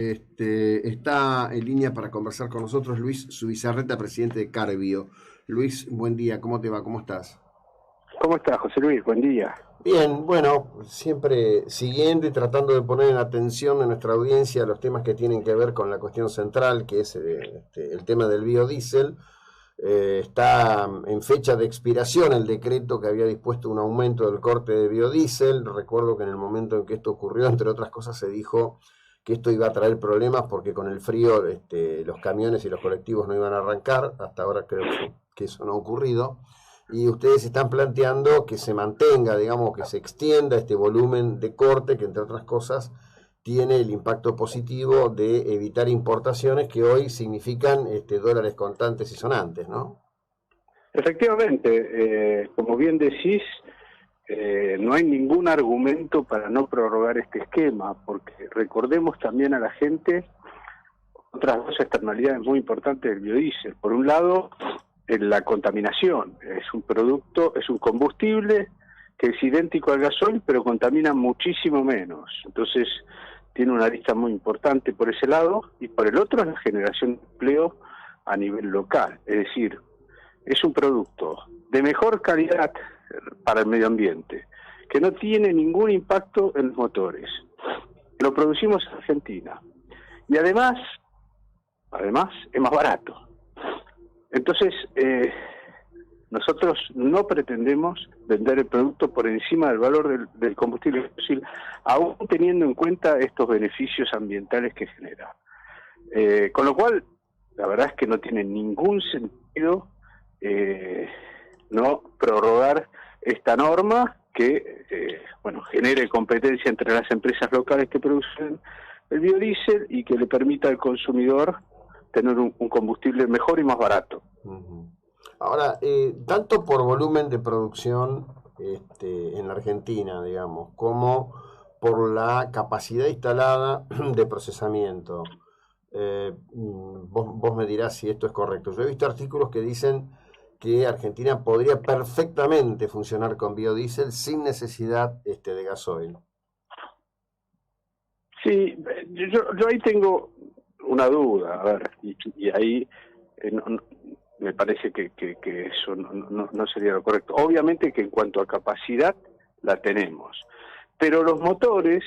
Está en línea para conversar con nosotros Luis Zubizarreta, presidente de Carbio. Luis, buen día, ¿cómo te va? ¿Cómo estás? ¿Cómo estás, José Luis? Buen día. Bien, bueno, siempre siguiendo y tratando de poner en atención de nuestra audiencia los temas que tienen que ver con la cuestión central, que es el tema del biodiesel. Está en fecha de expiración el decreto que había dispuesto un aumento del corte de biodiesel. Recuerdo que en el momento en que esto ocurrió, entre otras cosas, se dijo que esto iba a traer problemas porque con el frío los camiones y los colectivos no iban a arrancar. Hasta ahora creo que eso no ha ocurrido. Y ustedes están planteando que se mantenga, digamos, que se extienda este volumen de corte que, entre otras cosas, tiene el impacto positivo de evitar importaciones que hoy significan dólares contantes y sonantes, ¿no? Efectivamente, como bien decís, no hay ningún argumento para no prorrogar este esquema, porque recordemos también a la gente otras dos externalidades muy importantes del biodiesel. Por un lado, la contaminación. Es un producto, es un combustible que es idéntico al gasoil, pero contamina muchísimo menos. Entonces, tiene una lista muy importante por ese lado, y por el otro es la generación de empleo a nivel local. Es decir, es un producto de mejor calidad para el medio ambiente, que no tiene ningún impacto en los motores. Lo producimos en Argentina. Y además es más barato. Entonces, nosotros no pretendemos vender el producto por encima del valor del combustible fósil, aún teniendo en cuenta estos beneficios ambientales que genera. Con lo cual, la verdad es que no tiene ningún sentido no prorrogar esta norma que genere competencia entre las empresas locales que producen el biodiesel y que le permita al consumidor tener un combustible mejor y más barato. Uh-huh. Ahora, tanto por volumen de producción en la Argentina, digamos, como por la capacidad instalada de procesamiento, vos me dirás si esto es correcto. Yo he visto artículos que dicen que Argentina podría perfectamente funcionar con biodiesel sin necesidad de gasoil. Sí, yo ahí tengo una duda, a ver, y ahí me parece que eso no sería lo correcto. Obviamente que en cuanto a capacidad la tenemos, pero los motores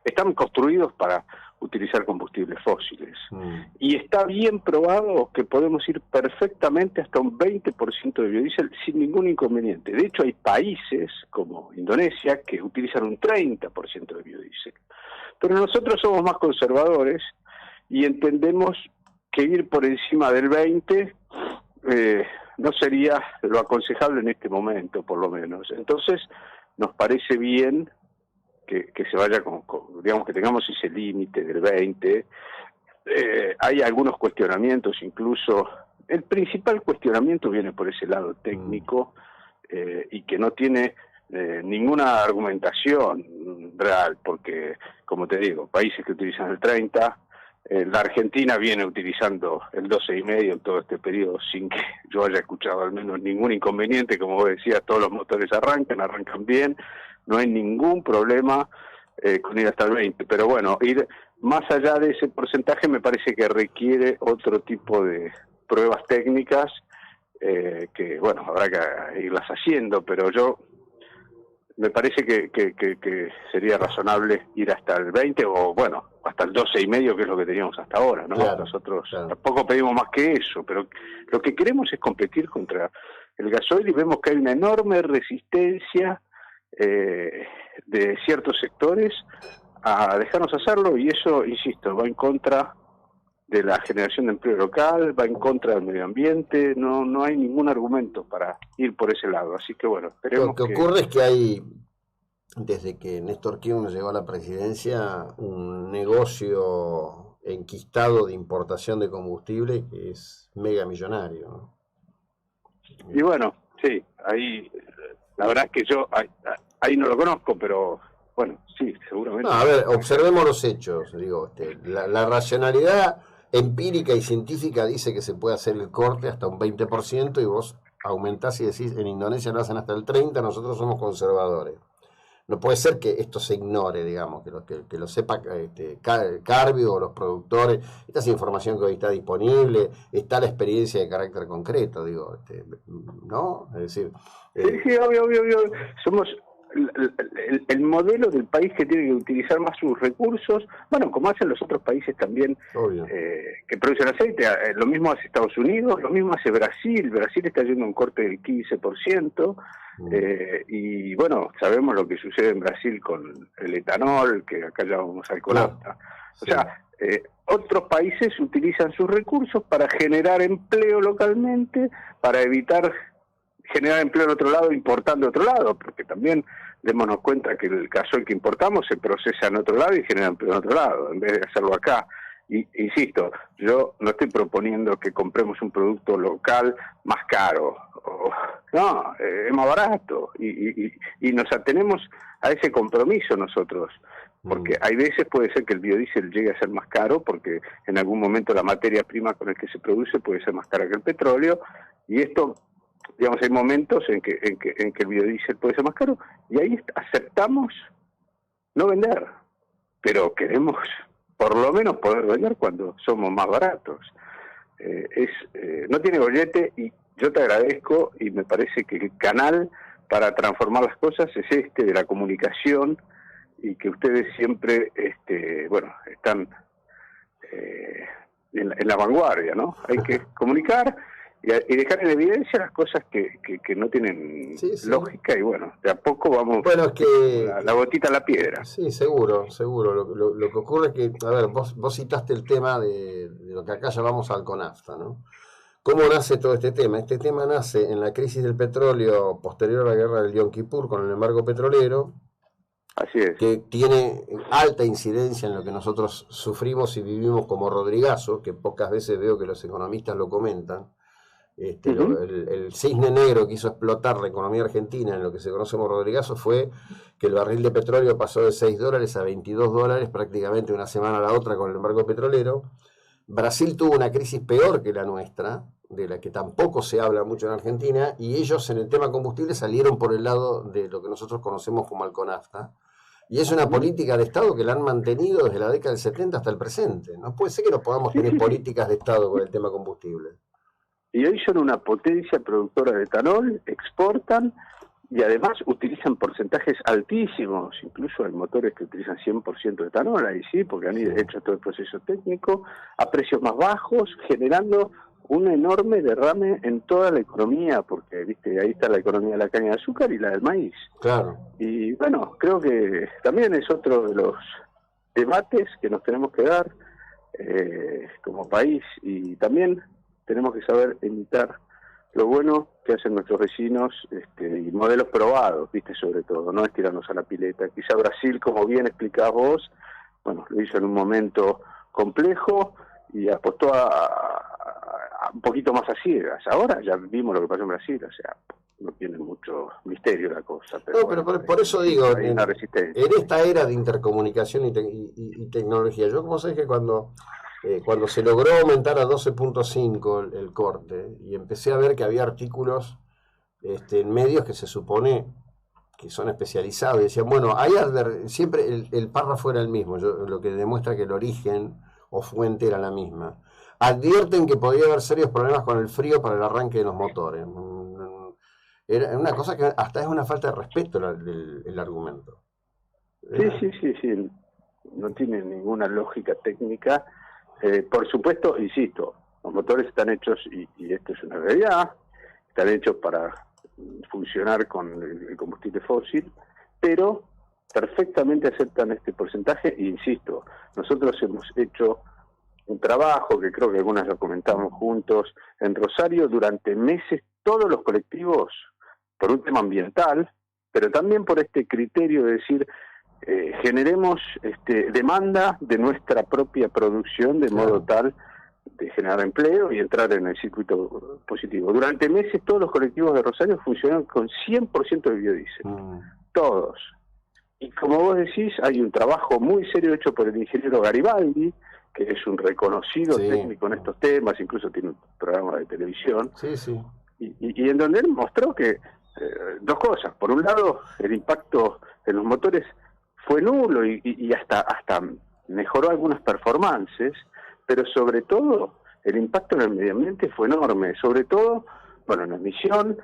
están construidos para utilizar combustibles fósiles. Y está bien probado que podemos ir perfectamente hasta un 20% de biodiesel sin ningún inconveniente. De hecho, hay países como Indonesia que utilizan un 30% de biodiesel. Pero nosotros somos más conservadores y entendemos que ir por encima del 20 no sería lo aconsejable en este momento, por lo menos. Entonces, nos parece bien que se vaya digamos, que tengamos ese límite del 20. Hay algunos cuestionamientos, incluso el principal cuestionamiento viene por ese lado técnico y que no tiene ninguna argumentación real, porque, como te digo, países que utilizan el 30, la Argentina viene utilizando el 12,5 en todo este periodo sin que yo haya escuchado al menos ningún inconveniente. Como vos decías, todos los motores arrancan bien, no hay ningún problema con ir hasta el 20, pero bueno, ir más allá de ese porcentaje me parece que requiere otro tipo de pruebas técnicas que, bueno, habrá que irlas haciendo, pero me parece que sería razonable ir hasta el 20 o, bueno, hasta el 12,5, que es lo que teníamos hasta ahora, ¿no? Claro, Nosotros claro. Tampoco pedimos más que eso, pero lo que queremos es competir contra el gasoil y vemos que hay una enorme resistencia de ciertos sectores a dejarnos hacerlo, y eso, insisto, va en contra de la generación de empleo local, va en contra del medio ambiente. No hay ningún argumento para ir por ese lado, así que bueno, esperemos. Lo que ocurre es que hay, desde que Néstor Kirchner llegó a la presidencia, un negocio enquistado de importación de combustible que es mega millonario, ¿no? Y bueno, sí, ahí la verdad es que yo ahí no lo conozco, pero bueno, sí, seguramente. No, a ver, observemos los hechos. Digo, la racionalidad empírica y científica dice que se puede hacer el corte hasta un 20%, y vos aumentás y decís, en Indonesia lo hacen hasta el 30%, nosotros somos conservadores. No puede ser que esto se ignore, digamos, que lo sepa Carbios o los productores. Esta es información que hoy está disponible, está la experiencia de carácter concreto, digo, ¿no? Es decir... Sí, obvio. Somos el modelo del país que tiene que utilizar más sus recursos, bueno, como hacen los otros países también que producen aceite, lo mismo hace Estados Unidos, lo mismo hace Brasil está yendo a un corte del 15%, y bueno, sabemos lo que sucede en Brasil con el etanol, que acá llamamos alcoholasta. O sea, otros países utilizan sus recursos para generar empleo localmente, para evitar generar empleo en otro lado, importando de otro lado, porque también démonos cuenta que el gasoil que importamos se procesa en otro lado y genera empleo en otro lado, en vez de hacerlo acá. Y insisto, yo no estoy proponiendo que compremos un producto local más caro, no, es más barato, y nos atenemos a ese compromiso nosotros, porque hay veces puede ser que el biodiesel llegue a ser más caro, porque en algún momento la materia prima con la que se produce puede ser más cara que el petróleo, y esto... Digamos, hay momentos en que el biodiesel puede ser más caro, y ahí aceptamos no vender, pero queremos por lo menos poder vender cuando somos más baratos. No tiene gollete, y yo te agradezco, y me parece que el canal para transformar las cosas es de la comunicación, y que ustedes siempre están en la vanguardia, ¿no? Hay que comunicar y dejar en evidencia las cosas que no tienen lógica, y bueno, de a poco vamos la gotita a la piedra. Sí, seguro. Lo que ocurre es que, a ver, vos citaste el tema de lo que acá llamamos alconafta, ¿no? ¿Cómo nace todo este tema? Este tema nace en la crisis del petróleo posterior a la guerra del Yom Kippur con el embargo petrolero. Así es. Que tiene alta incidencia en lo que nosotros sufrimos y vivimos como Rodrigazo, que pocas veces veo que los economistas lo comentan. El cisne negro que hizo explotar la economía argentina en lo que se conoce como Rodrigazo fue que el barril de petróleo pasó de $6 a $22 prácticamente una semana a la otra con el embargo petrolero. Brasil tuvo una crisis peor que la nuestra, de la que tampoco se habla mucho en Argentina, y ellos en el tema combustible salieron por el lado de lo que nosotros conocemos como alconafta, y es una política de Estado que la han mantenido desde la década del 70 hasta el presente. No puede ser que no podamos tener políticas de Estado con el tema combustible. Y hoy son una potencia productora de etanol, exportan, y además utilizan porcentajes altísimos, incluso hay motores que utilizan 100% de etanol, ahí sí, porque han hecho todo el proceso técnico, a precios más bajos, generando un enorme derrame en toda la economía, porque viste ahí está la economía de la caña de azúcar y la del maíz. Claro. Y bueno, creo que también es otro de los debates que nos tenemos que dar como país, y también tenemos que saber imitar lo bueno que hacen nuestros vecinos, y modelos probados, viste, sobre todo, no es tirarnos a la pileta. Quizá Brasil, como bien explicás vos, bueno, lo hizo en un momento complejo y apostó a un poquito más a ciegas. Ahora ya vimos lo que pasó en Brasil, o sea, no tiene mucho misterio la cosa. Pero no, pero por eso digo, en esta era de intercomunicación y tecnología, yo como sé que cuando se logró aumentar a 12.5 el corte, y empecé a ver que había artículos en medios que se supone que son especializados, y decían, bueno, siempre el párrafo era el mismo, lo que demuestra que el origen o fuente era la misma. Advierten que podía haber serios problemas con el frío para el arranque de los motores. Era una cosa que hasta es una falta de respeto el argumento. Sí. No tiene ninguna lógica técnica. Por supuesto, insisto, los motores están hechos, y esto es una realidad, están hechos para funcionar con el combustible fósil, pero perfectamente aceptan este porcentaje, e insisto, nosotros hemos hecho un trabajo que creo que algunas lo comentamos juntos en Rosario durante meses, todos los colectivos, por un tema ambiental, pero también por este criterio de decir, generemos demanda de nuestra propia producción de modo tal de generar empleo y entrar en el circuito positivo. Durante meses todos los colectivos de Rosario funcionaron con 100% de biodiesel, todos. Y como vos decís, hay un trabajo muy serio hecho por el ingeniero Garibaldi, que es un reconocido técnico en estos temas, incluso tiene un programa de televisión, y en donde él mostró que dos cosas. Por un lado, el impacto en los motores fue nulo y hasta mejoró algunas performances, pero sobre todo el impacto en el medio ambiente fue enorme, sobre todo, bueno, en la emisión,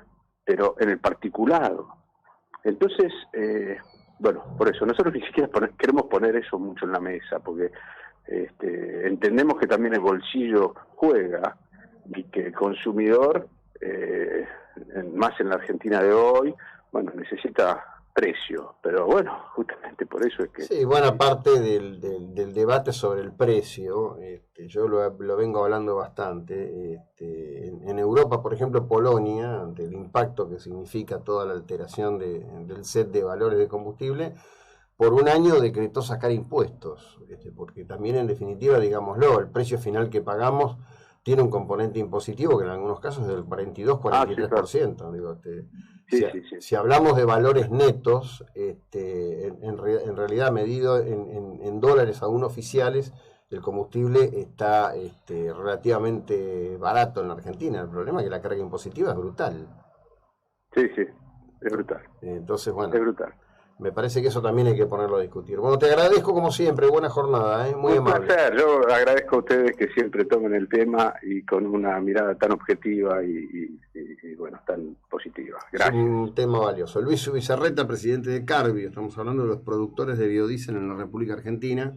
pero en el particulado. Entonces, bueno, por eso, nosotros ni siquiera queremos poner eso mucho en la mesa, porque entendemos que también el bolsillo juega y que el consumidor, más en la Argentina de hoy, bueno, necesita precio, pero bueno, justamente por eso es que... Sí, buena parte del debate sobre el precio, yo lo vengo hablando bastante, en Europa, por ejemplo, Polonia, ante el impacto que significa toda la alteración del set de valores de combustible, por un año decretó sacar impuestos, porque también en definitiva, digámoslo, el precio final que pagamos tiene un componente impositivo que en algunos casos es del 42-43%. Claro. Digo, Sí. si hablamos de valores netos, en realidad medido en dólares aún oficiales, el combustible está relativamente barato en la Argentina. El problema es que la carga impositiva es brutal. Sí, es brutal. Entonces, bueno, es brutal. Me parece que eso también hay que ponerlo a discutir. Bueno, te agradezco como siempre, buena jornada, muy amable. Un placer, yo agradezco a ustedes que siempre tomen el tema y con una mirada tan objetiva y bueno, tan positiva. Gracias. Es un tema valioso. Luis Ubizarreta, presidente de Carvi, estamos hablando de los productores de biodiesel en la República Argentina.